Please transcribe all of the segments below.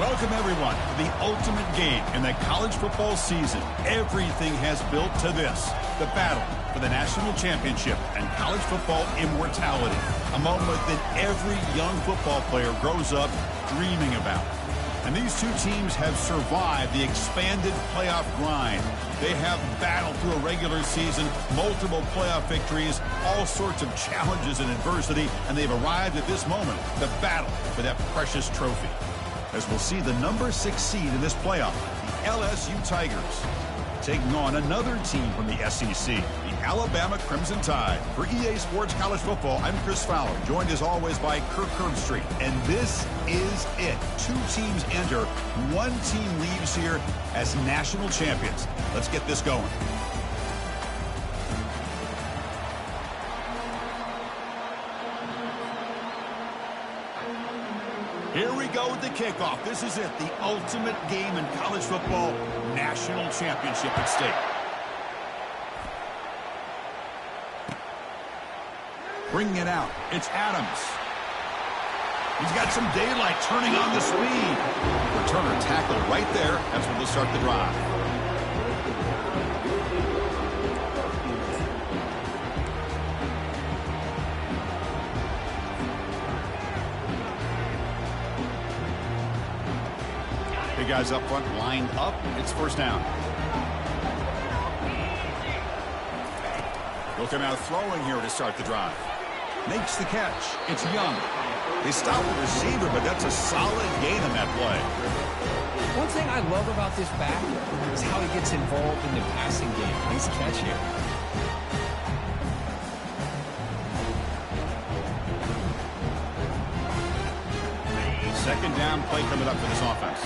Welcome, everyone, to the ultimate game in the college football season. Everything has built to this, the battle for the national championship and college football immortality, a moment that every young football player grows up dreaming about. And these two teams have survived the expanded playoff grind. They have battled through a regular season, multiple playoff victories, all sorts of challenges and adversity, and they've arrived at this moment, the battle for that precious trophy. As we'll see the number 6 seed in this playoff, the LSU Tigers, taking on another team from the SEC, the Alabama Crimson Tide. For EA Sports College Football, I'm Chris Fowler, joined as always by Kirk Herbstreit. And this is it. 2 teams enter, 1 team leaves here as national champions. Let's get this going. Here we go with the kickoff. This is it, the ultimate game in college football, national championship at stake. Bringing it out, it's Adams. He's got some daylight, turning on the speed. Returner tackle right there. That's where they'll start the drive. Guys up front lined up. It's first down. He'll come out throwing here to start the drive. Makes the catch. It's Young. They stop the receiver, but that's a solid gain on that play. One thing I love about this back is how he gets involved in the passing game. Nice catch here. Second down play coming up for this offense.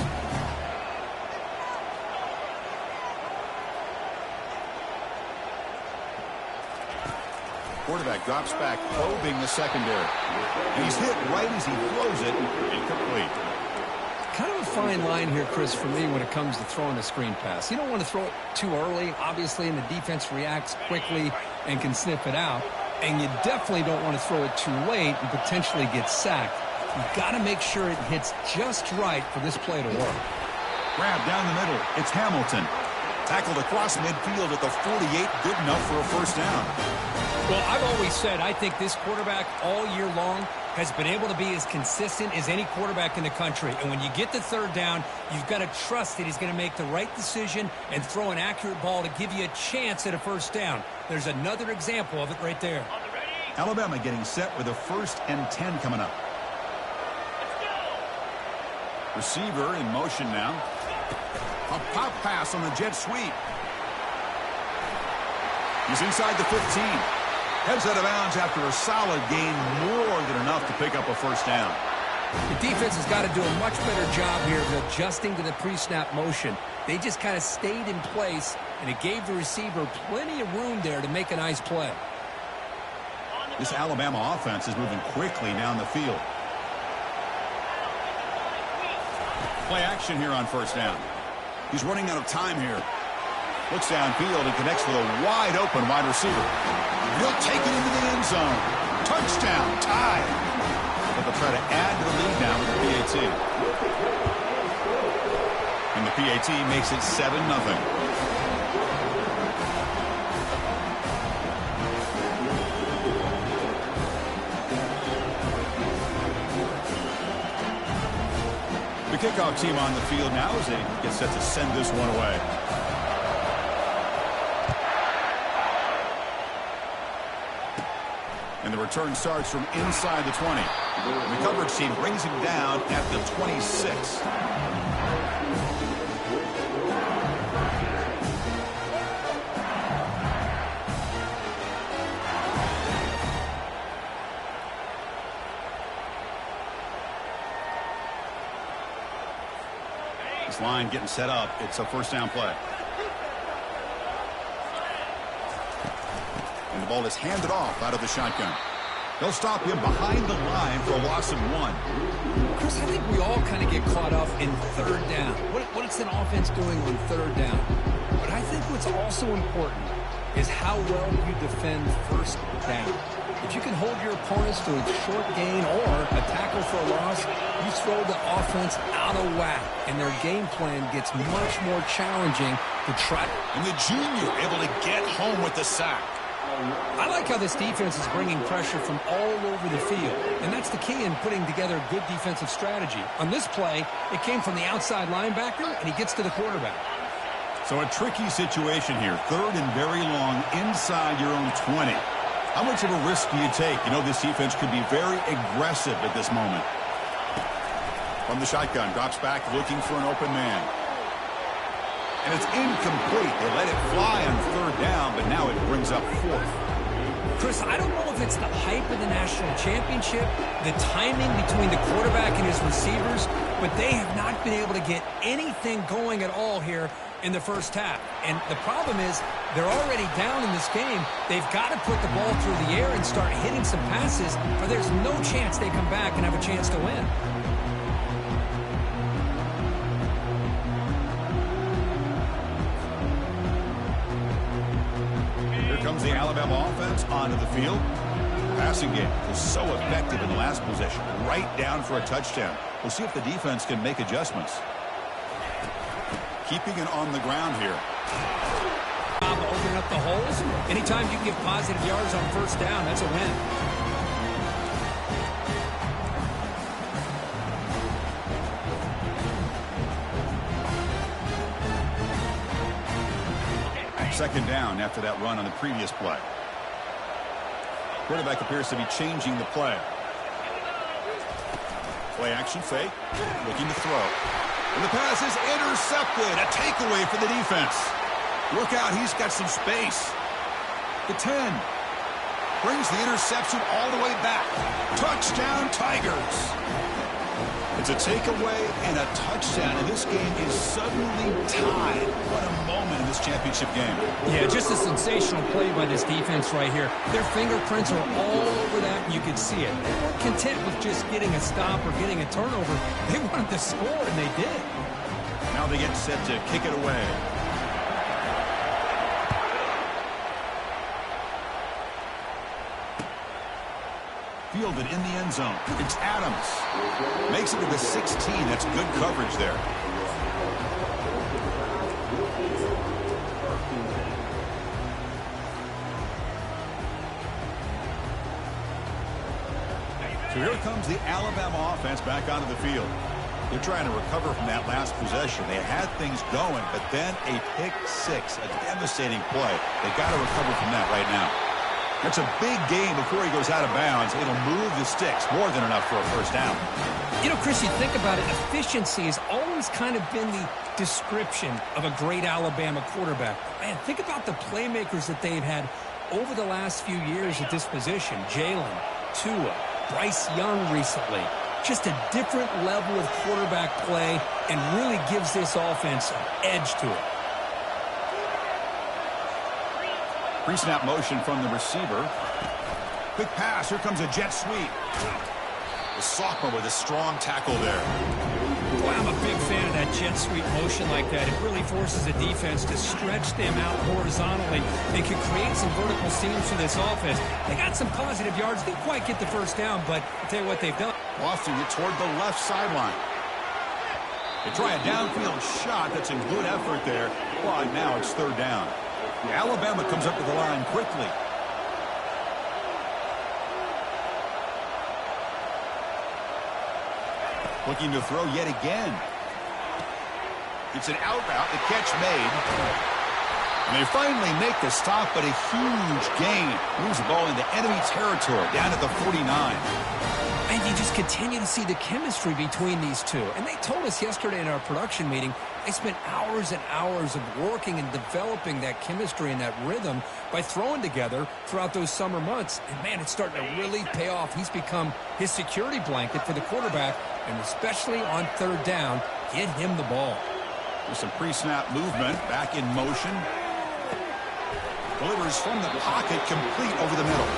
Quarterback drops back, probing the secondary. And he's hit right as he throws it. Incomplete. Kind of a fine line here, Chris, for me when it comes to throwing a screen pass. You don't want to throw it too early, obviously, and the defense reacts quickly and can sniff it out. And you definitely don't want to throw it too late and potentially get sacked. You've got to make sure it hits just right for this play to work. Grab down the middle. It's Hamilton. Tackled across midfield at the 48. Good enough for a first down. Well, I've always said I think this quarterback all year long has been able to be as consistent as any quarterback in the country. And when you get the third down, you've got to trust that he's going to make the right decision and throw an accurate ball to give you a chance at a first down. There's another example of it right there. Alabama getting set with a 1st and 10 coming up. Receiver in motion now. A pop pass on the jet sweep. He's inside the 15. Heads out of bounds after a solid gain, more than enough to pick up a first down. The defense has got to do a much better job here of adjusting to the pre-snap motion. They just kind of stayed in place, and it gave the receiver plenty of room there to make a nice play. This Alabama offense is moving quickly down the field. Play action here on first down. He's running out of time here. Looks downfield and connects with a wide-open wide receiver. He'll take it into the end zone. Touchdown, tied. But they'll try to add to the lead now with the PAT. And the PAT makes it 7-0. The kickoff team on the field now as they get set to send this one away. And the return starts from inside the 20. The coverage team brings him down at the 26. This line getting set up. It's a first down play. And the ball is handed off out of the shotgun. They'll stop him behind the line for a loss of 1. Chris, I think we all kind of get caught up in third down. What is an offense doing on third down? But I think what's also important is how well you defend first down. If you can hold your opponents to a short gain or a tackle for a loss, you throw the offense out of whack, and their game plan gets much more challenging to try. And the junior able to get home with the sack. I like how this defense is bringing pressure from all over the field, and that's the key in putting together a good defensive strategy. On this play, it came from the outside linebacker, and he gets to the quarterback. So a tricky situation here. 3rd and very long inside your own 20. How much of a risk do you take? You know, this defense could be very aggressive at this moment. From the shotgun, drops back looking for an open man. And it's incomplete. They let it fly on 3rd down, but now it brings up 4th. Chris, I don't know if it's the hype of the national championship, the timing between the quarterback and his receivers, but they have not been able to get anything going at all here in the first half. And the problem is they're already down in this game. They've got to put the ball through the air and start hitting some passes, or there's no chance they come back and have a chance to win. Comes the Alabama offense onto the field. Passing game was so effective in the last possession, right down for a touchdown. We'll see if the defense can make adjustments. Keeping it on the ground here. Opening up the holes. Anytime you can get positive yards on 1st down, that's a win. Second down after that run on the previous play. Quarterback appears to be changing the play. Play action fake. Looking to throw. And the pass is intercepted. A takeaway for the defense. Look out, he's got some space. The 10. Brings the interception all the way back. Touchdown, Tigers. It's a takeaway and a touchdown, and this game is suddenly tied. What a moment in this championship game. Yeah, just a sensational play by this defense right here. Their fingerprints are all over that, and you can see it. They weren't content with just getting a stop or getting a turnover. They wanted to score, and they did. Now they get set to kick it away. Fielded in the end zone. It's Adams. Makes it to the 16. That's good coverage there. So here comes the Alabama offense back onto the field. They're trying to recover from that last possession. They had things going, but then a pick 6, a devastating play. They got to recover from that right now. That's a big game before he goes out of bounds. It'll move the sticks more than enough for a 1st down. You know, Chris, you think about it, efficiency has always kind of been the description of a great Alabama quarterback. Man, think about the playmakers that they've had over the last few years at this position. Jalen, Tua, Bryce Young recently. Just a different level of quarterback play and really gives this offense an edge to it. Pre-snap motion from the receiver. Quick pass. Here comes a jet sweep. The sophomore with a strong tackle there. Boy, I'm a big fan of that jet sweep motion like that. It really forces the defense to stretch them out horizontally and can create some vertical seams for this offense. They got some positive yards. Didn't quite get the 1st down, but I'll tell you what they've done. Lofting it toward the left sideline. They try a downfield shot. That's a good effort there. But now it's 3rd down. Alabama comes up to the line quickly. Looking to throw yet again. It's an out route. The catch made. And they finally make the stop, but a huge gain. Moves the ball into enemy territory down at the 49. And you just continue to see the chemistry between these two. And they told us yesterday in our production meeting, they spent hours and hours of working and developing that chemistry and that rhythm by throwing together throughout those summer months. And, man, it's starting to really pay off. He's become his security blanket for the quarterback, and especially on 3rd down, get him the ball. With some pre-snap movement, back in motion. Delivers from the pocket, complete over the middle.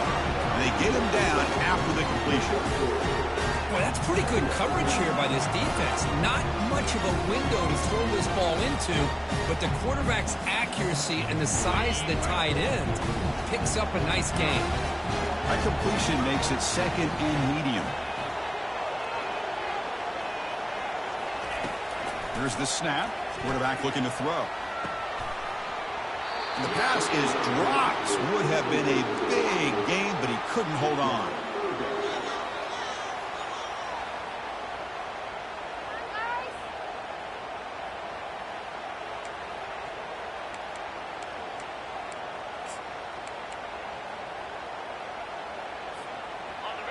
And they get him down after the completion. Boy, that's pretty good coverage here by this defense. Not much of a window to throw this ball into, but the quarterback's accuracy and the size of the tight end picks up a nice gain. That completion makes it second and medium. Here's the snap. Quarterback looking to throw. And the pass is dropped. Would have been a big gain, but he couldn't hold on.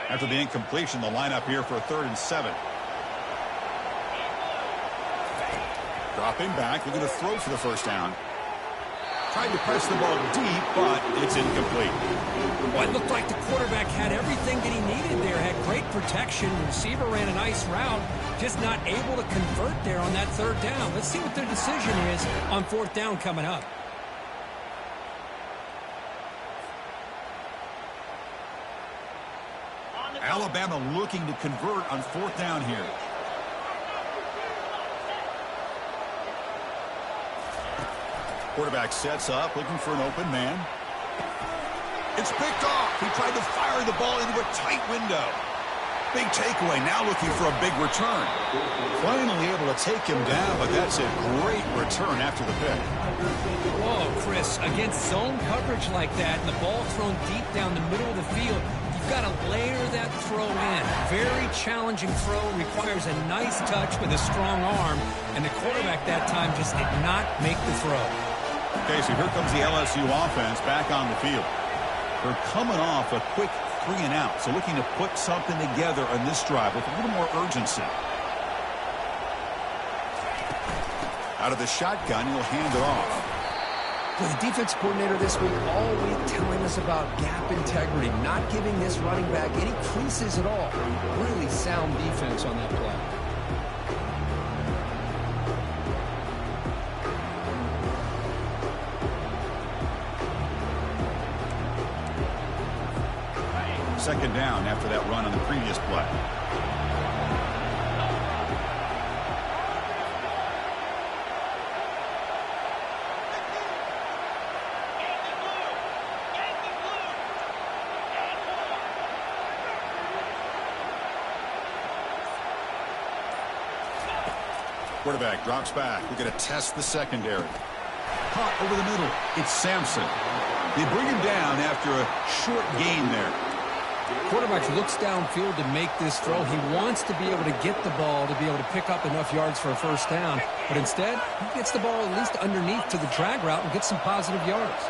After the incompletion, the lineup here for a 3rd and 7. Dropping back, looking to throw for the first down. Tried to press the ball deep, but it's incomplete. Well, it looked like the quarterback had everything that he needed there. Had great protection. The receiver ran a nice route. Just not able to convert there on that 3rd down. Let's see what their decision is on 4th down coming up. Alabama looking to convert on 4th down here. Quarterback sets up, looking for an open man. It's picked off. He tried to fire the ball into a tight window. Big takeaway, now looking for a big return. Finally able to take him down, but that's a great return after the pick. Whoa, Chris, against zone coverage like that, and the ball thrown deep down the middle of the field, you've got to layer that throw in. Very challenging throw, requires a nice touch with a strong arm, and the quarterback that time just did not make the throw. Okay, so here comes the LSU offense back on the field. They're coming off a quick 3-and-out, so looking to put something together on this drive with a little more urgency. Out of the shotgun, he'll hand it off. Well, the defense coordinator this week all week telling us about gap integrity, not giving this running back any creases at all. Really sound defense on that play. Second down after that run on the previous play. Quarterback drops back. We're going to test the secondary. Caught over the middle. It's Sampson. They bring him down after a short gain there. Quarterback looks downfield to make this throw. He wants to be able to get the ball to be able to pick up enough yards for a first down. But instead, he gets the ball at least underneath to the drag route and gets some positive yards.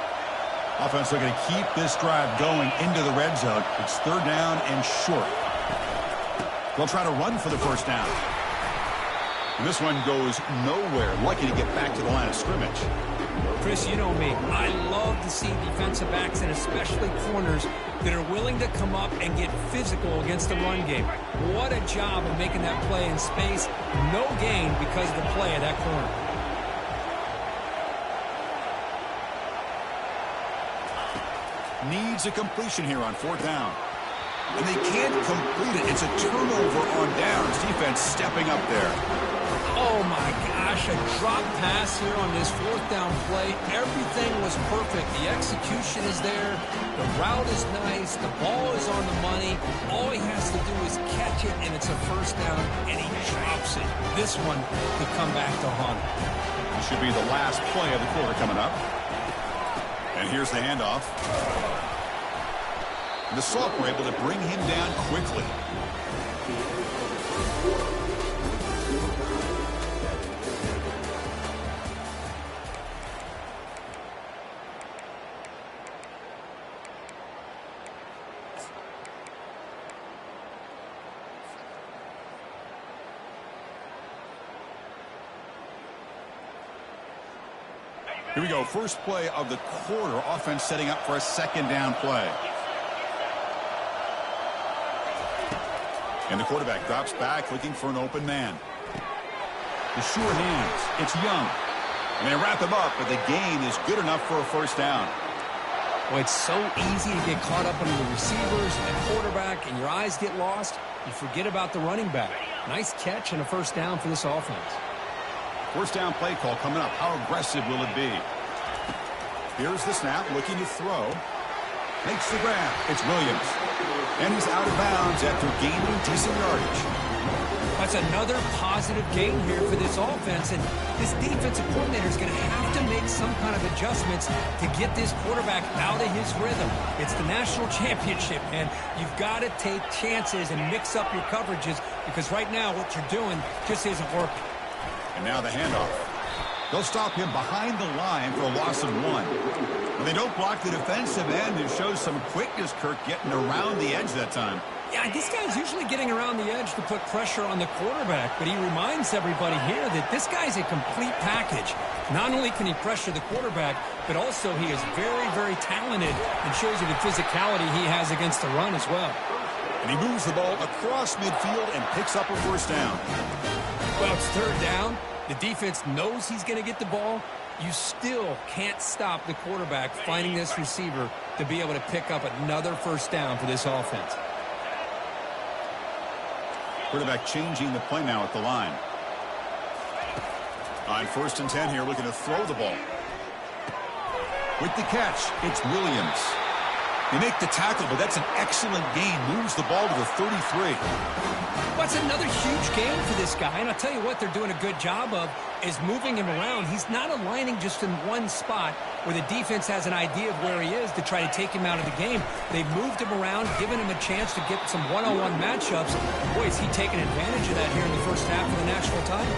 Offense looking to keep this drive going into the red zone. It's 3rd down and short. They'll try to run for the first down. And this one goes nowhere. Lucky to get back to the line of scrimmage. Chris, you know me. I love to see defensive backs and especially corners that are willing to come up and get physical against the run game. What a job of making that play in space. No gain because of the play of that corner. Needs a completion here on 4th down. And they can't complete it. It's a turnover on downs. Defense stepping up there. Oh, my gosh, a drop pass here on this 4th down play. Everything was perfect. The execution is there. The route is nice. The ball is on the money. All he has to do is catch it, and it's a first down, and he drops it. This one could come back to haunt him. This should be the last play of the quarter coming up. And here's the handoff. The Sauk were able to bring him down quickly. Here we go. First play of the quarter. Offense setting up for a 2nd down play. And the quarterback drops back looking for an open man. The sure hands. It's Young. And they wrap him up, but the gain is good enough for a first down. Well, it's so easy to get caught up under the receivers and the quarterback. quarterback and your eyes get lost, you forget about the running back. Nice catch and a first down for this offense. First down play call coming up. How aggressive will it be? Here's the snap, looking to throw. Makes the grab. It's Williams. And he's out of bounds after gaining decent yardage. That's another positive gain here for this offense, and this defensive coordinator is going to have to make some kind of adjustments to get this quarterback out of his rhythm. It's the national championship, man. You've got to take chances and mix up your coverages because right now what you're doing just isn't working. And now the handoff. They'll stop him behind the line for a loss of 1. When they don't block the defensive end, it shows some quickness, Kirk, getting around the edge that time. Yeah, this guy's usually getting around the edge to put pressure on the quarterback, but he reminds everybody here that this guy's a complete package. Not only can he pressure the quarterback, but also he is very, very talented and shows you the physicality he has against the run as well. And he moves the ball across midfield and picks up a first down. Well, it's third down. The defense knows he's going to get the ball. You still can't stop the quarterback finding this receiver to be able to pick up another first down for this offense. Quarterback changing the play now at the line. On 1st and 10 here, looking to throw the ball. With the catch, it's Williams. They make the tackle, but that's an excellent gain. Moves the ball to the 33. That's another huge game for this guy, and I'll tell you what they're doing a good job of is moving him around. He's not aligning just in one spot where the defense has an idea of where he is to try to take him out of the game. They've moved him around, given him a chance to get some one-on-one matchups. Boy, is he taking advantage of that here in the first half of the national title.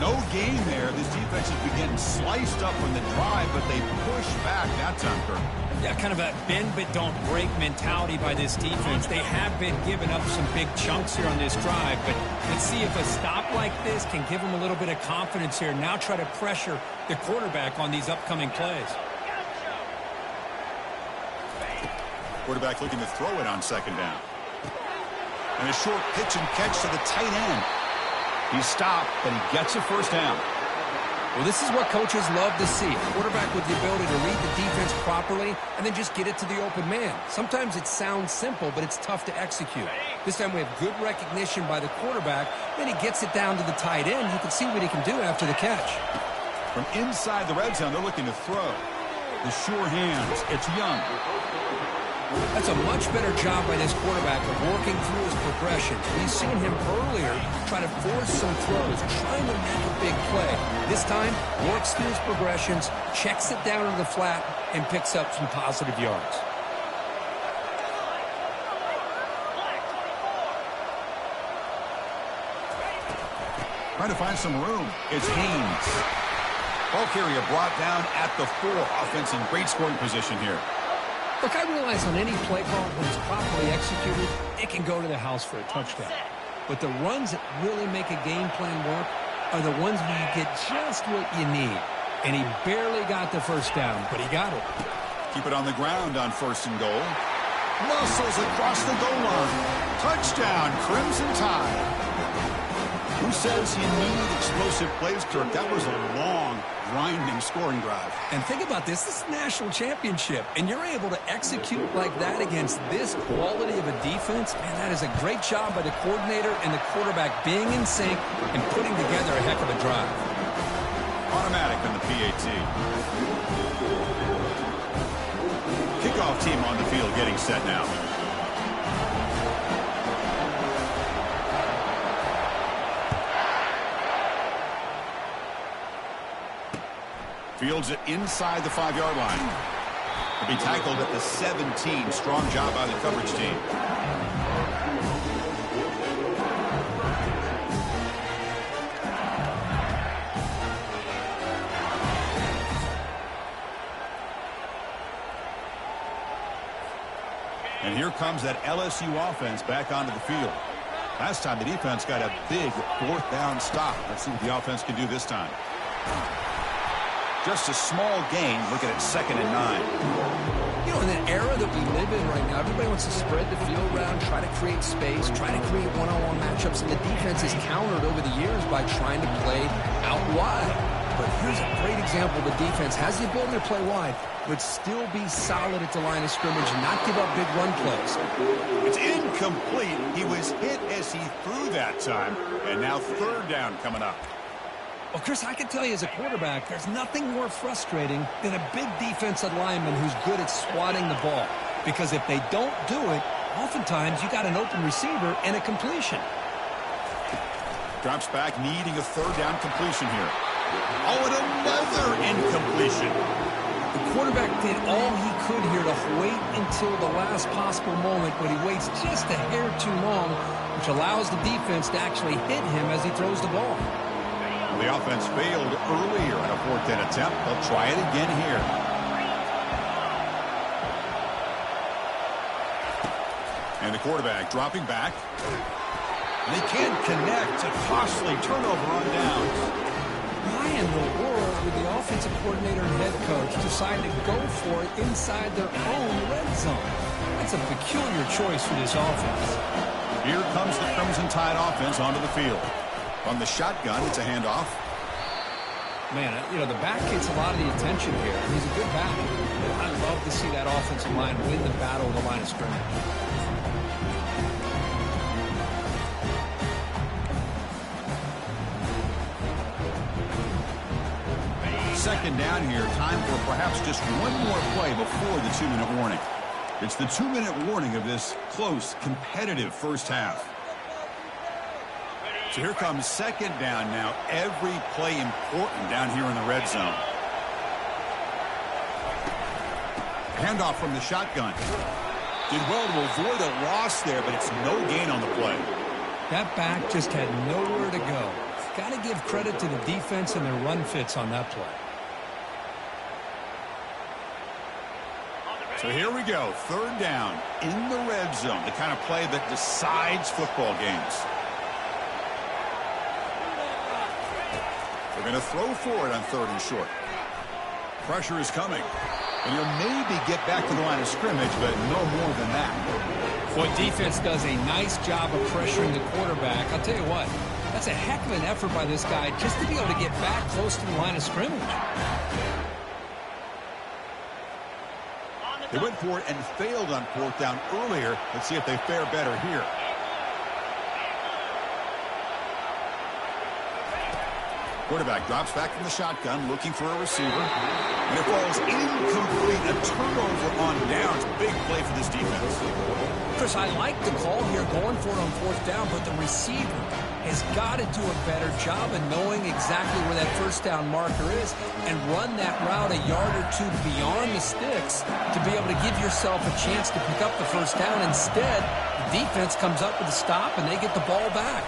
No gain there. This defense has been getting sliced up from the drive, but they push back that time, Kirk. Yeah, kind of a bend but don't break mentality by this defense. They have been giving up some big chunks here on this drive, but let's see if a stop like this can give them a little bit of confidence here. Now try to pressure the quarterback on these upcoming plays. Quarterback looking to throw it on 2nd down. And a short pitch and catch to the tight end. He stopped, but he gets a first down. Well, this is what coaches love to see. A quarterback with the ability to read the defense properly and then just get it to the open man. Sometimes it sounds simple, but it's tough to execute. This time we have good recognition by the quarterback. Then he gets it down to the tight end. You can see what he can do after the catch. From inside the red zone, they're looking to throw. The sure hands. It's Young. That's a much better job by this quarterback of working through his progressions. We've seen him earlier try to force some throws, trying to make a big play. This time, works through his progressions, checks it down to the flat, and picks up some positive yards. Trying to find some room. It's Haynes. Ball carrier brought down at the 4. Offense in great scoring position here. Look, I realize on any play call, when it's properly executed, it can go to the house for a touchdown. But the runs that really make a game plan work are the ones where you get just what you need. And he barely got the first down, but he got it. Keep it on the ground on 1st and goal. Muscles across the goal line. Touchdown, Crimson Tide. Who says you need explosive plays, Kirk? That was a long, grinding scoring drive. And think about this. This is a national championship, and you're able to execute like that against this quality of a defense. Man, that is a great job by the coordinator and the quarterback being in sync and putting together a heck of a drive. Automatic on the PAT. Kickoff team on the field getting set now. Fields it inside the 5-yard line. He'll be tackled at the 17. Strong job by the coverage team. And here comes that LSU offense back onto the field. Last time the defense got a big 4th down stop. Let's see what the offense can do this time. Just a small gain. Looking at 2nd and 9. You know, in the era that we live in right now, everybody wants to spread the field around, try to create space, try to create one-on-one matchups, and the defense is countered over the years by trying to play out wide. but here's a great example. The defense has the ability to play wide, but still be solid at the line of scrimmage and not give up big run plays. It's incomplete. He was hit as he threw that time. And now third down coming up. Well, Chris, I can tell you as a quarterback, there's nothing more frustrating than a big defensive lineman who's good at swatting the ball. Because if they don't do it, oftentimes you got an open receiver and a completion. Drops back, needing a third down completion here. Oh, and another incompletion. The quarterback did all he could here to wait until the last possible moment, but he waits just a hair too long, which allows the defense to actually hit him as he throws the ball. The offense failed earlier on a fourth down attempt. They'll try it again here. And the quarterback dropping back. And they can't connect. A costly turnover on downs. Why in the world would the offensive coordinator and head coach decide to go for it inside their own red zone? That's a peculiar choice for this offense. Here comes the Crimson Tide offense onto the field. From the shotgun, it's a handoff. Man, you know, the back gets a lot of the attention here. He's a good back. I love to see that offensive line win the battle of the line of scrimmage. Second down here, time for perhaps just one more play before the 2-minute warning. It's the 2-minute warning of this close, competitive first half. So here comes second down now. Every play important down here in the red zone. Handoff from the shotgun. Did well to avoid a loss there, but it's no gain on the play. That back just had nowhere to go. Got to give credit to the defense and their run fits on that play. So here we go, third down in the red zone, the kind of play that decides football games. They're going to throw for it on third and short. Pressure is coming. And he'll maybe get back to the line of scrimmage, but no more than that. Boy, defense does a nice job of pressuring the quarterback. I'll tell you what, that's a heck of an effort by this guy just to be able to get back close to the line of scrimmage. They went for it and failed on fourth down earlier. Let's see if they fare better here. Quarterback drops back from the shotgun, looking for a receiver. And it falls incomplete. A turnover on downs. Big play for this defense. Chris, I like the call here, going for it on fourth down, but the receiver has got to do a better job of knowing exactly where that first down marker is and run that route a yard or two beyond the sticks to be able to give yourself a chance to pick up the first down. Instead, the defense comes up with a stop and they get the ball back.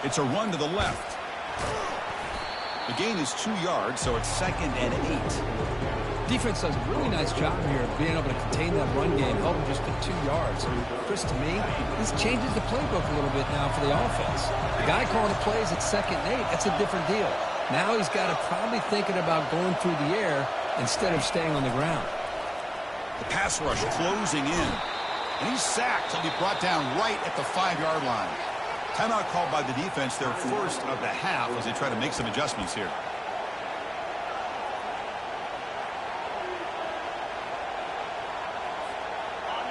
It's a run to the left. The gain is 2 yards, so it's 2nd and 8. Defense does a really nice job here of being able to contain that run game, helping just to 2 yards. And Chris, to me, this changes the playbook a little bit now for the offense. The guy calling the plays at 2nd and 8, that's a different deal. Now he's got to probably thinking about going through the air instead of staying on the ground. The pass rush closing in. And he's sacked. He'll be brought down right at the 5-yard line. Timeout called by the defense, their first of the half, as they try to make some adjustments here.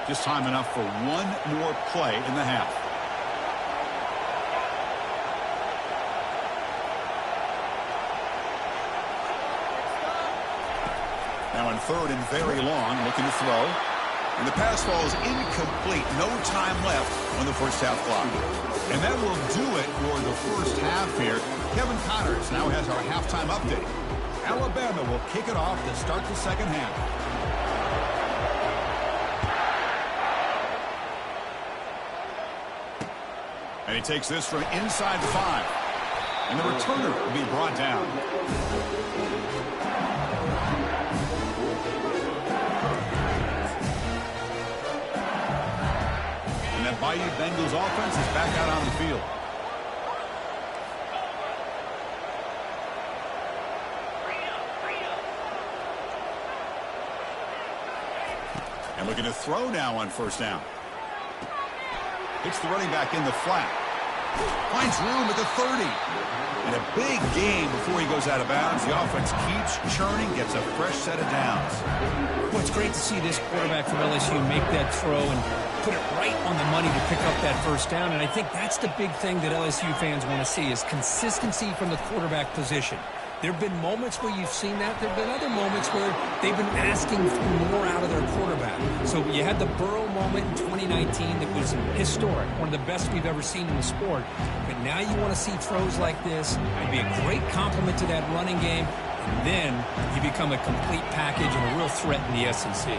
Just time enough for one more play in the half. Now on third and very long, looking to throw. And the pass falls incomplete. No time left on the first half clock. And that will do it for the first half here. Kevin Connors now has our halftime update. Alabama will kick it off to start the second half. And he takes this from inside the 5. And the returner will be brought down. And that Bayou Bengals offense is back out on the field. And looking to throw now on first down. Hits the running back in the flat. Finds room at the 30. And a big gain before he goes out of bounds. The offense keeps churning, gets a fresh set of downs. Well, it's great to see this quarterback from LSU make that throw and put it right on the money to pick up that first down. And I think that's the big thing that LSU fans want to see is consistency from the quarterback position. There have been moments where you've seen that. There have been other moments where they've been asking for more out of their quarterback. So you had the Burrow moment in 2019 that was historic, one of the best we've ever seen in the sport. But now you want to see throws like this. It'd be a great compliment to that running game. And then you become a complete package and a real threat in the SEC.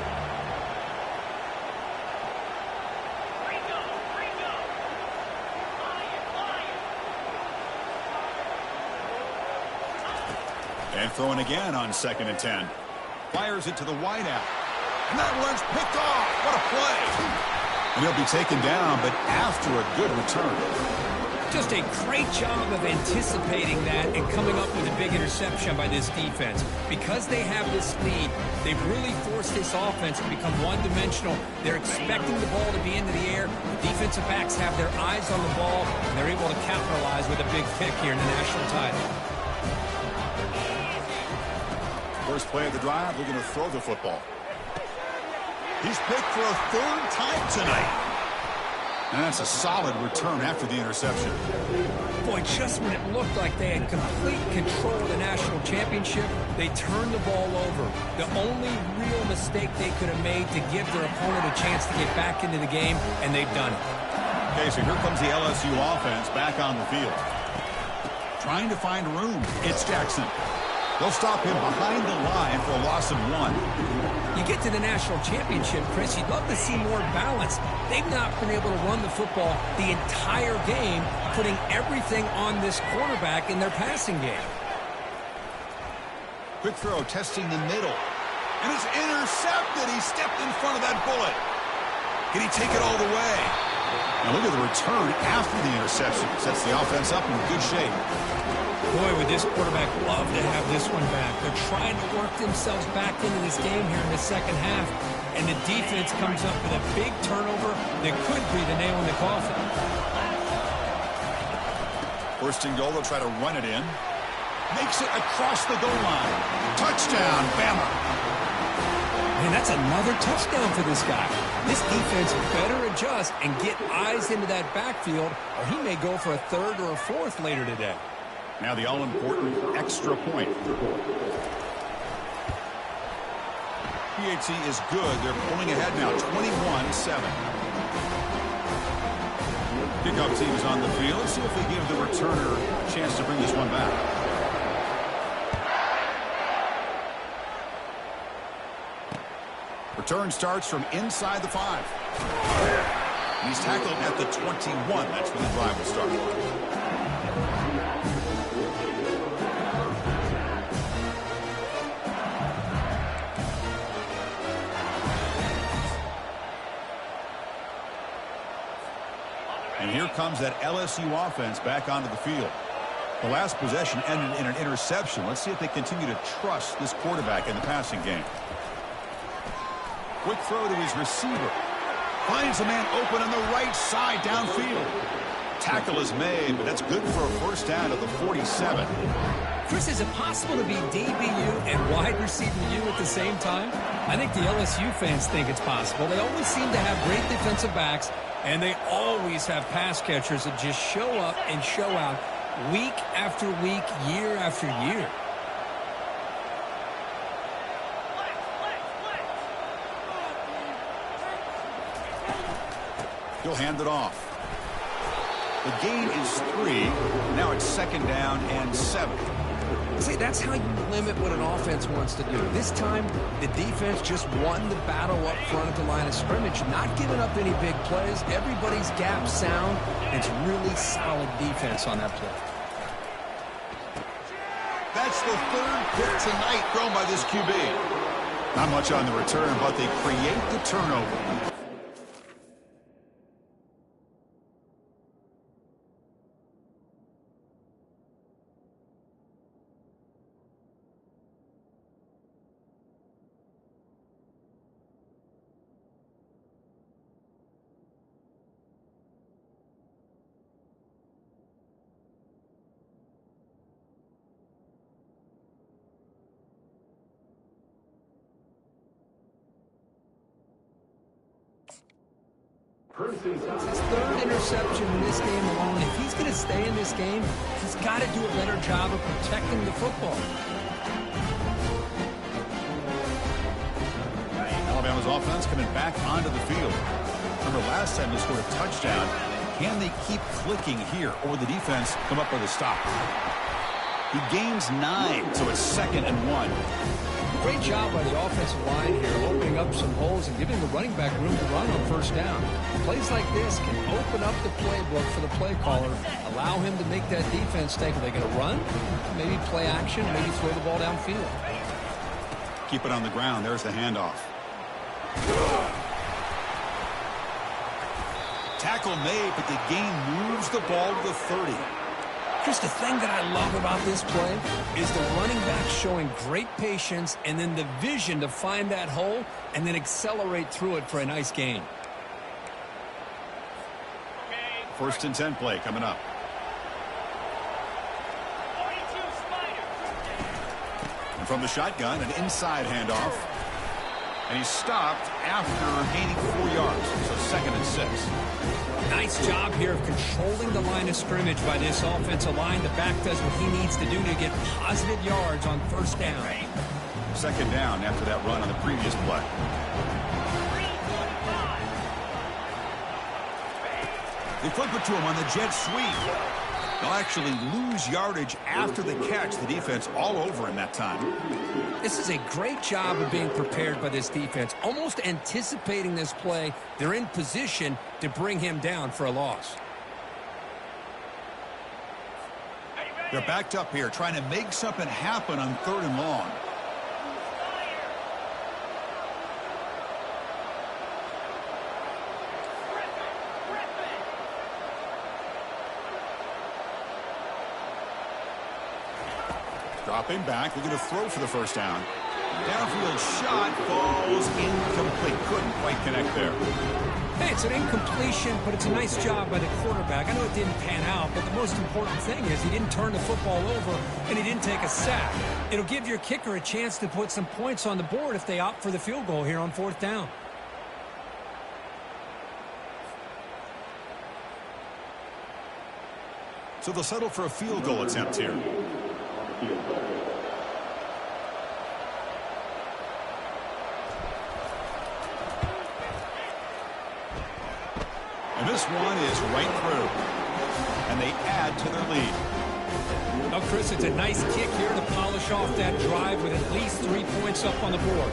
And throwing again on 2nd and 10. Fires it to the wideout. And that one's picked off. What a play. And he'll be taken down, but after a good return. Just a great job of anticipating that and coming up with a big interception by this defense. Because they have this lead, they've really forced this offense to become one-dimensional. They're expecting the ball to be into the air. The defensive backs have their eyes on the ball, and they're able to capitalize with a big pick here in the national title. First play of the drive, we're going to throw the football. He's picked for a 3rd time tonight. And that's a solid return after the interception. Boy, just when it looked like they had complete control of the national championship, they turned the ball over. The only real mistake they could have made to give their opponent a chance to get back into the game, and they've done it. Okay, so here comes the LSU offense back on the field. Trying to find room. It's Jackson. They'll stop him behind the line for a loss of 1. You get to the national championship, Chris, you'd love to see more balance. They've not been able to run the football the entire game, putting everything on this quarterback in their passing game. Quick throw, testing the middle. And it's intercepted. He stepped in front of that bullet. Can he take it all the way? Now look at the return after the interception. Sets the offense up in good shape. Boy, would this quarterback love to have this one back. They're trying to work themselves back into this game here in the second half. And the defense comes up with a big turnover that could be the nail in the coffin. 1st and goal, they'll try to run it in. Makes it across the goal line. Touchdown, Bama. Man, that's another touchdown for this guy. This defense better adjust and get eyes into that backfield, or he may go for a 3rd or a 4th later today. Now the all-important extra point. PHC is good. They're pulling ahead now, 21-7. Kickoff team is on the field. Let's see if they give the returner a chance to bring this one back. Return starts from inside the 5. And he's tackled at the 21. That's when the drive will start. And here comes that LSU offense back onto the field. The last possession ended in an interception. Let's see if they continue to trust this quarterback in the passing game. Quick throw to his receiver. Finds a man open on the right side downfield. Tackle is made, but that's good for a 1st down at the 47. Chris, is it possible to be DBU and wide receiver U at the same time? I think the LSU fans think it's possible. They always seem to have great defensive backs, and they always have pass catchers that just show up and show out week after week, year after year. He'll hand it off. The gain is 3. Now it's 2nd down and 7. See, that's how you limit what an offense wants to do. This time, the defense just won the battle up front at the line of scrimmage, not giving up any big plays. Everybody's gap sound. It's really solid defense on that play. That's the 3rd pick tonight thrown by this QB. Not much on the return, but they create the turnover. It's his third interception in this game alone. If he's going to stay in this game, he's got to do a better job of protecting the football. Alabama's offense coming back onto the field. Remember last time they scored a touchdown. Can they keep clicking here, or will the defense come up with a stop? He gains 9, so it's 2nd and 1. Great job by the offensive line here, opening up some holes and giving the running back room to run on first down. Plays like this can open up the playbook for the play caller, allow him to make that defense think, are they going to run? Maybe play action, maybe throw the ball downfield. Keep it on the ground. There's the handoff. Tackle made, but the gain moves the ball to the 30. Just the thing that I love about this play is the running back showing great patience and then the vision to find that hole and then accelerate through it for a nice gain. 1st and 10 play coming up. And from the shotgun, an inside handoff. And he's stopped after gaining 4 yards. So 2nd and 6. Nice job here of controlling the line of scrimmage by this offensive line. The back does what he needs to do to get positive yards on first down. 2nd down after that run on the previous play. They flip it to him on the jet sweep. They'll actually lose yardage after the catch. The defense all over him that time. This is a great job of being prepared by this defense. Almost anticipating this play. They're in position to bring him down for a loss. They're backed up here trying to make something happen on 3rd and long. Dropping back, looking to throw for the first down. Downfield shot falls incomplete. Couldn't quite connect there. Hey, it's an incompletion, but it's a nice job by the quarterback. I know it didn't pan out, but the most important thing is he didn't turn the football over and he didn't take a sack. It'll give your kicker a chance to put some points on the board if they opt for the field goal here on 4th down. So they'll settle for a field goal attempt here. And this one is right through. And they add to their lead. Well, Chris, it's a nice kick here to polish off that drive with at least 3 points up on the board.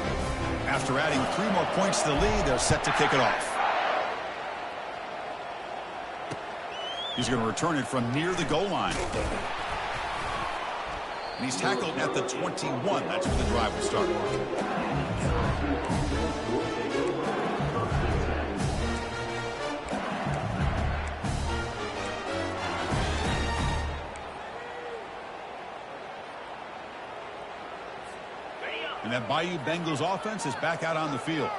After adding 3 more points to the lead, they're set to kick it off. He's going to return it from near the goal line. And he's tackled at the 21. That's where the drive will start. And that Bayou Bengals offense is back out on the field.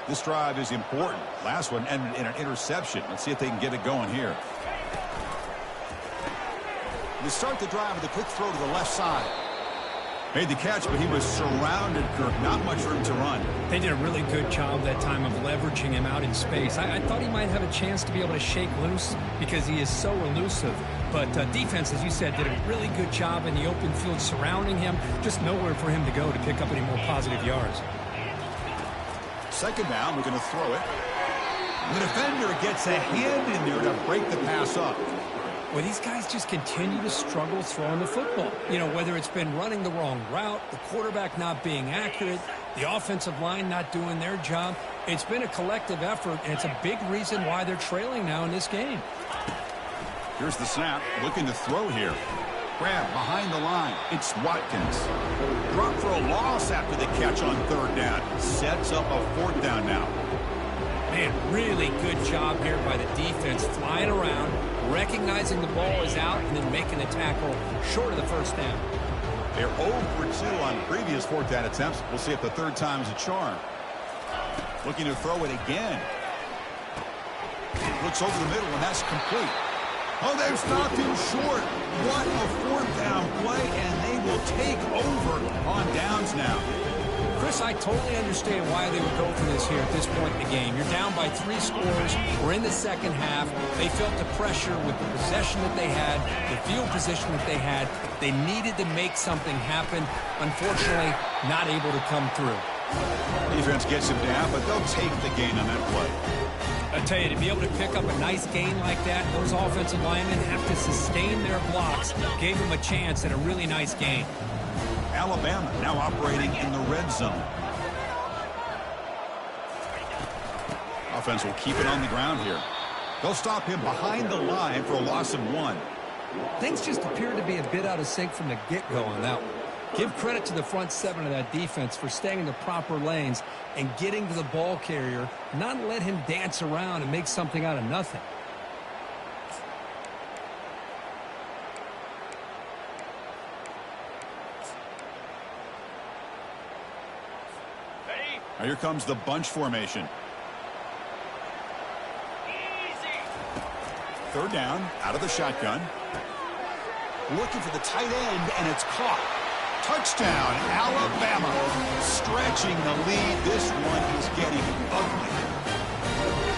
This drive is important. Last one ended in an interception. Let's see if they can get it going here. They start the drive with a quick throw to the left side. Made the catch, but he was surrounded, Kirk. Not much room to run. They did a really good job that time of leveraging him out in space. I thought he might have a chance to be able to shake loose because he is so elusive. But defense, as you said, did a really good job in the open field surrounding him. Just nowhere for him to go to pick up any more positive yards. 2nd down, we're going to throw it. And the defender gets a hand in there to break the pass up. Well, these guys just continue to struggle throwing the football. You know, whether it's been running the wrong route, the quarterback not being accurate, the offensive line not doing their job. It's been a collective effort, and it's a big reason why they're trailing now in this game. Here's the snap, looking to throw here. Grab behind the line. It's Watkins. Drop for a loss after the catch on 3rd down. Sets up a 4th down now. Man, really good job here by the defense, flying around, recognizing the ball is out, and then making the tackle short of the first down. They're 0 for 2 on previous 4th down attempts. We'll see if the 3rd time's a charm. Looking to throw it again. Looks over the middle, and that's complete. Oh, they've stopped him short. What a 4th down play, and they will take over on downs now. Chris, I totally understand why they would go for this here at this point in the game. You're down by 3 scores. We're in the second half. They felt the pressure with the possession that they had, the field position that they had. They needed to make something happen. Unfortunately, not able to come through. Defense gets him down, but they'll take the gain on that play. I tell you, to be able to pick up a nice gain like that, those offensive linemen have to sustain their blocks. Gave them a chance at a really nice gain. Alabama now operating in the red zone. Offense will keep it on the ground here. They'll stop him behind the line for a loss of 1. Things just appeared to be a bit out of sync from the get-go on that one. Give credit to the front 7 of that defense for staying in the proper lanes and getting to the ball carrier, not let him dance around and make something out of nothing. Now here comes the bunch formation. Third down, out of the shotgun. Looking for the tight end, and it's caught. Touchdown, Alabama. Stretching the lead. This one is getting ugly.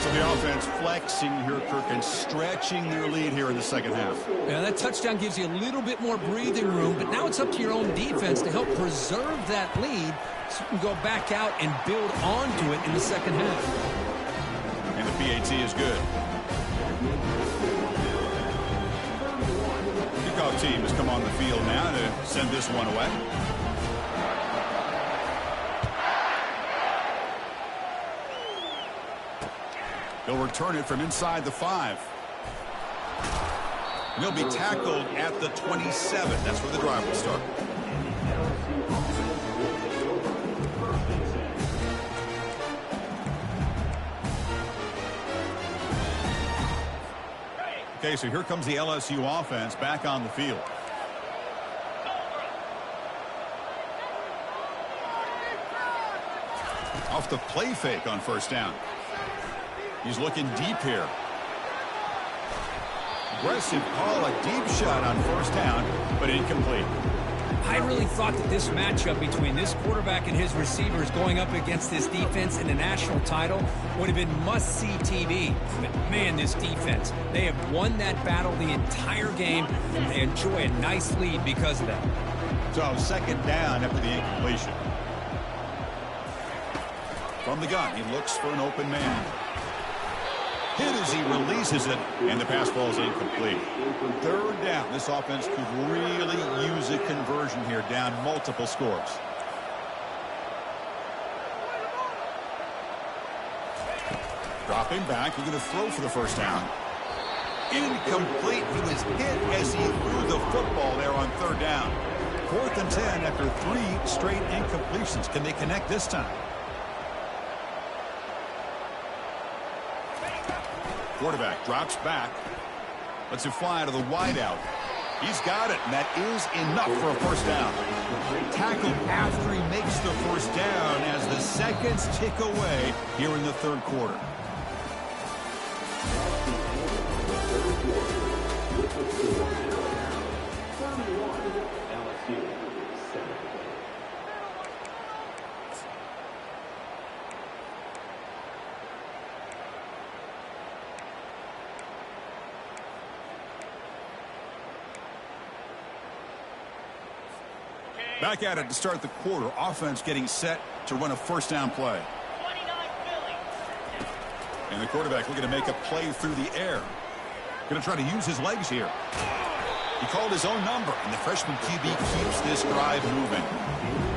So the offense flexing here, Kirk, and stretching their lead here in the second half. Yeah, that touchdown gives you a little bit more breathing room, but now it's up to your own defense to help preserve that lead so you can go back out and build onto it in the second half. And the PAT is good. Kickoff team has come on the field now to send this one away. They'll return it from inside the 5. And he'll be tackled at the 27. That's where the drive will start. Okay, so here comes the LSU offense back on the field. Off the play fake on first down. He's looking deep here. Aggressive call, a deep shot on first down, but incomplete. I really thought that this matchup between this quarterback and his receivers going up against this defense in the national title would have been must-see TV. But, man, this defense, they have won that battle the entire game, and they enjoy a nice lead because of that. So, second down after the incompletion. From the gun, he looks for an open man. Hit as he releases it, and the pass ball is incomplete. Third down. This offense could really use a conversion here, down multiple scores. Dropping back, we're going to throw for the first down. Incomplete. He was hit as he threw the football there on third down. 4th and 10 after 3 straight incompletions. Can they connect this time? Quarterback drops back. Lets it fly to the wideout. He's got it, and that is enough for a first down. Tackled after he makes the first down as the seconds tick away here in the third quarter. Back at it to start the quarter. Offense getting set to run a first down play. And the quarterback looking to make a play through the air. Going to try to use his legs here. He called his own number, and the freshman QB keeps this drive moving.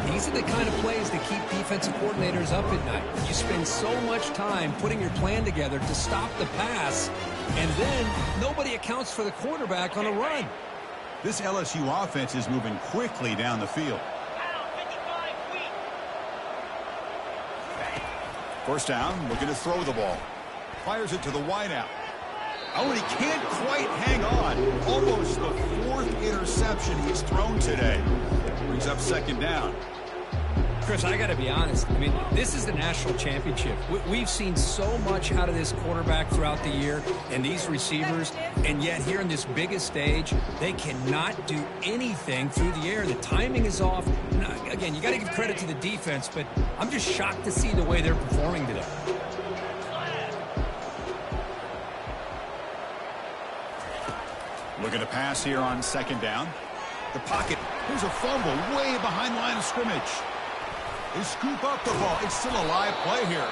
These are the kind of plays that keep defensive coordinators up at night. You spend so much time putting your plan together to stop the pass, and then nobody accounts for the quarterback on a run. This LSU offense is moving quickly down the field. First down, looking to throw the ball. Fires it to the wideout. Oh, and he can't quite hang on. Almost the 4th interception he's thrown today. Brings up second down. Chris, I got to be honest. I mean, this is the national championship. We've seen so much out of this quarterback throughout the year and these receivers, and yet here in this biggest stage, they cannot do anything through the air. The timing is off. Now, again, you got to give credit to the defense, but I'm just shocked to see the way they're performing today. Looking to pass here on second down. The pocket. Here's a fumble way behind the line of scrimmage. They scoop up the ball. It's still a live play here.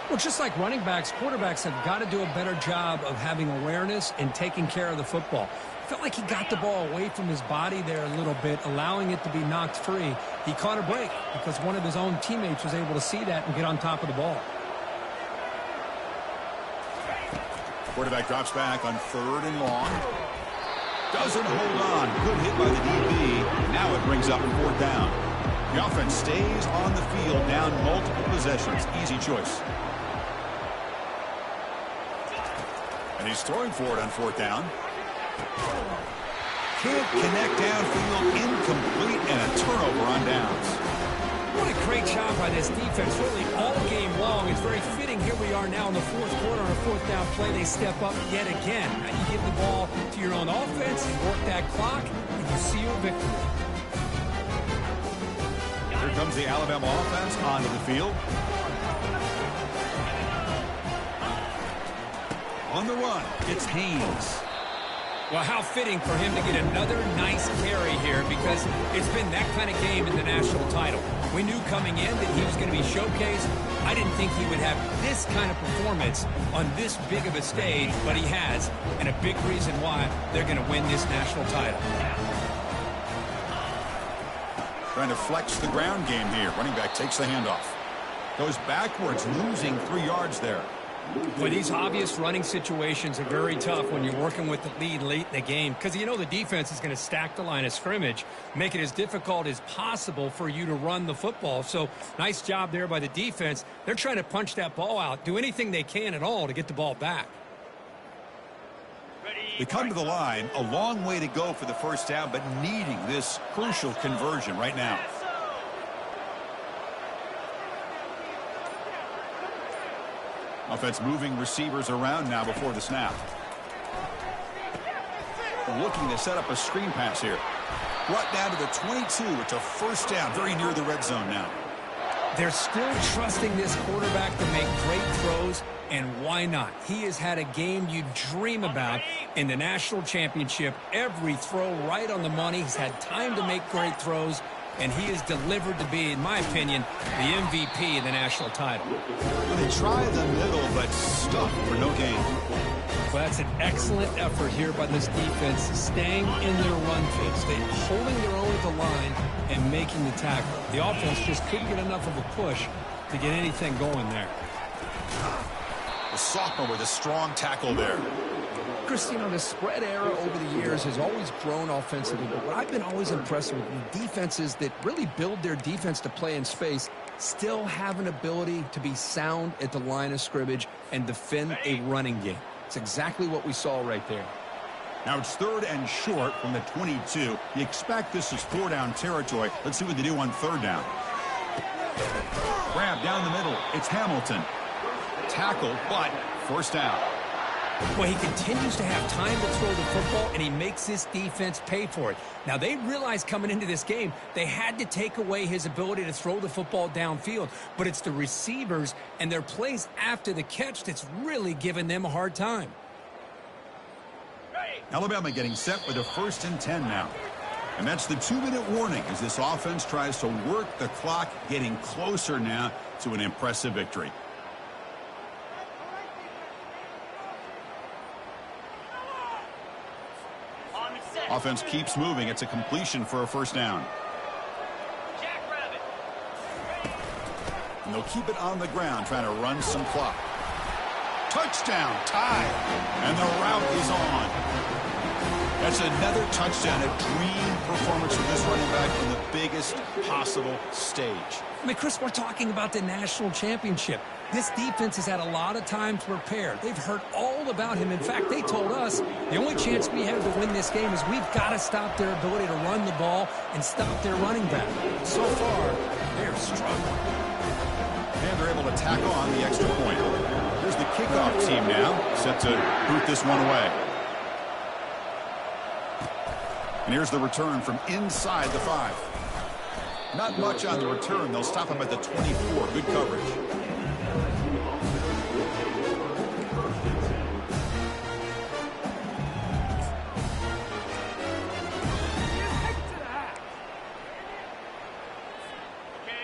Well, just like running backs, quarterbacks have got to do a better job of having awareness and taking care of the football. Felt like he got the ball away from his body there a little bit, allowing it to be knocked free. He caught a break because one of his own teammates was able to see that and get on top of the ball. Quarterback drops back on 3rd and long. Doesn't hold on. Good hit by the DB. Now it brings up 4th down. The offense stays on the field, down multiple possessions. Easy choice. And he's throwing for it on 4th down. Can't connect downfield, incomplete, and a turnover on downs. What a great job by this defense, really all game long. It's very fitting. Here we are now in the 4th quarter on a 4th down play. They step up yet again. Now you give the ball to your own offense, you work that clock, and you see your victory. Here comes the Alabama offense onto the field. On the run, it's Haynes. Well, how fitting for him to get another nice carry here, because it's been that kind of game in the national title. We knew coming in that he was going to be showcased. I didn't think he would have this kind of performance on this big of a stage, but he has, and a big reason why they're going to win this national title. Trying to flex the ground game here. Running back takes the handoff. Goes backwards, losing 3 yards there. Boy, these obvious running situations are very tough when you're working with the lead late in the game, because you know the defense is going to stack the line of scrimmage, make it as difficult as possible for you to run the football. So nice job there by the defense. They're trying to punch that ball out, do anything they can at all to get the ball back. They come to the line, a long way to go for the 1st down, but needing this crucial conversion right now. Offense moving receivers around now before the snap. Looking to set up a screen pass here. Brought down to the 22. It's a 1st down, very near the red zone now. They're still trusting this quarterback to make great throws, and why not? He has had a game you dream about in the national championship. Every throw right on the money. He's had time to make great throws, and he is delivered to be, in my opinion, the MVP of the national title. Well, they try the middle, but stuck for no gain. Well, that's an excellent effort here by this defense, staying in their run fits. They're holding their own at the line and making the tackle. The offense just couldn't get enough of a push to get anything going there. The sophomore with a strong tackle there. Chris, you know, the spread era over the years has always grown offensively, but what I've been always impressed with defenses that really build their defense to play in space still have an ability to be sound at the line of scrimmage and defend a running game. It's exactly what we saw right there. Now it's 3rd and short from the 22. You expect this is 4 down territory. Let's see what they do on 3rd down. Grab down the middle. It's Hamilton. Tackle, but 1st down. Well, he continues to have time to throw the football, and he makes this defense pay for it. Now, they realized coming into this game they had to take away his ability to throw the football downfield, but it's the receivers and their plays after the catch that's really giving them a hard time. Alabama getting set with a 1st and 10 now. And that's the 2-minute warning as this offense tries to work the clock, getting closer now to an impressive victory. Offense keeps moving. It's a completion for a 1st down. And they'll keep it on the ground, trying to run some clock. Touchdown, tie, and the route is on. That's another touchdown, a dream performance from this running back in the biggest possible stage. I mean, Chris, we're talking about the national championship. This defense has had a lot of time to prepare. They've heard all about him. In fact, they told us the only chance we have to win this game is we've got to stop their ability to run the ball and stop their running back. So far, They're struggling. And they're able to tack on the extra point. Here's the kickoff team now, set to boot this one away. And here's the return from inside the 5. Not much on the return. They'll stop him at the 24. Good coverage.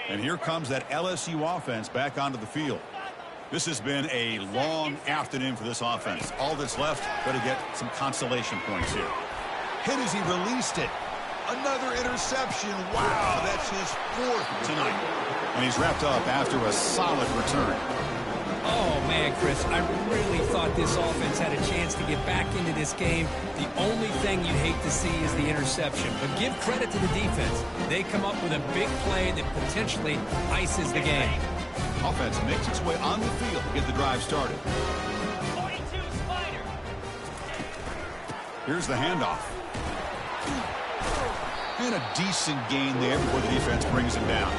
And here comes that LSU offense back onto the field. This has been a long afternoon for this offense. All that's left, got to get some consolation points here. Hit as he released it. Another interception. Wow, that's his 4th tonight. And he's wrapped up after a solid return. Oh, man, Chris, I really thought this offense had a chance to get back into this game. The only thing you'd hate to see is the interception. But give credit to the defense. They come up with a big play that potentially ices the game. Offense makes its way on the field to get the drive started. 42 Spider. Here's the handoff. And a decent gain there before the defense brings him down.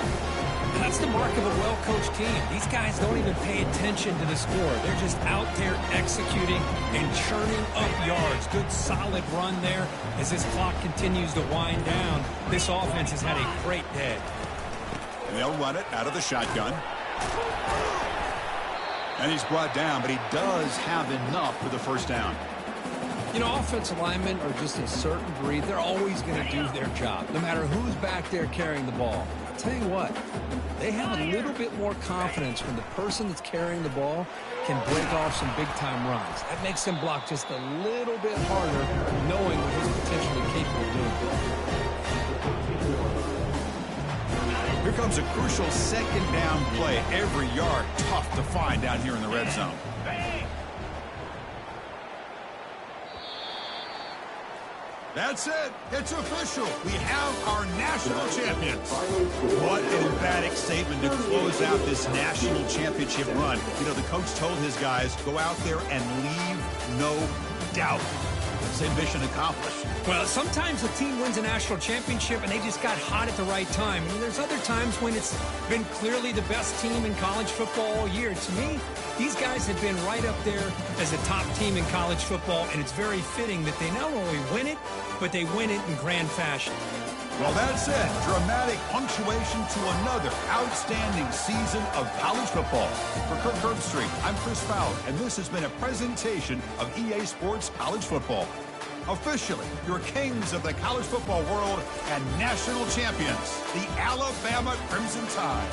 That's the mark of a well-coached team. These guys don't even pay attention to the score. They're just out there executing and churning up yards. Good, solid run there as this clock continues to wind down. This offense has had a great day. And they'll run it out of the shotgun. And he's brought down, but he does have enough for the first down. You know, offensive linemen are just a certain breed. They're always going to do their job, no matter who's back there carrying the ball. I'll tell you what, they have a little bit more confidence when the person that's carrying the ball can break off some big-time runs. That makes them block just a little bit harder, knowing what he's potentially capable of doing. Here comes a crucial second down play. Every yard tough to find down here in the red zone. That's it. It's official. We have our national champions. What an emphatic statement to close out this national championship run. You know, the coach told his guys, go out there and leave no doubt. Say mission accomplished. Well, sometimes a team wins a national championship and they just got hot at the right time. And there's other times when it's been clearly the best team in college football all year. To me, these guys have been right up there as a top team in college football, and it's very fitting that they not only win it, but they win it in grand fashion. Well, that's it. Dramatic punctuation to another outstanding season of college football. For Kirk Herbstreit, I'm Chris Fowler, and this has been a presentation of EA Sports College Football. Officially, your kings of the college football world and national champions, the Alabama Crimson Tide.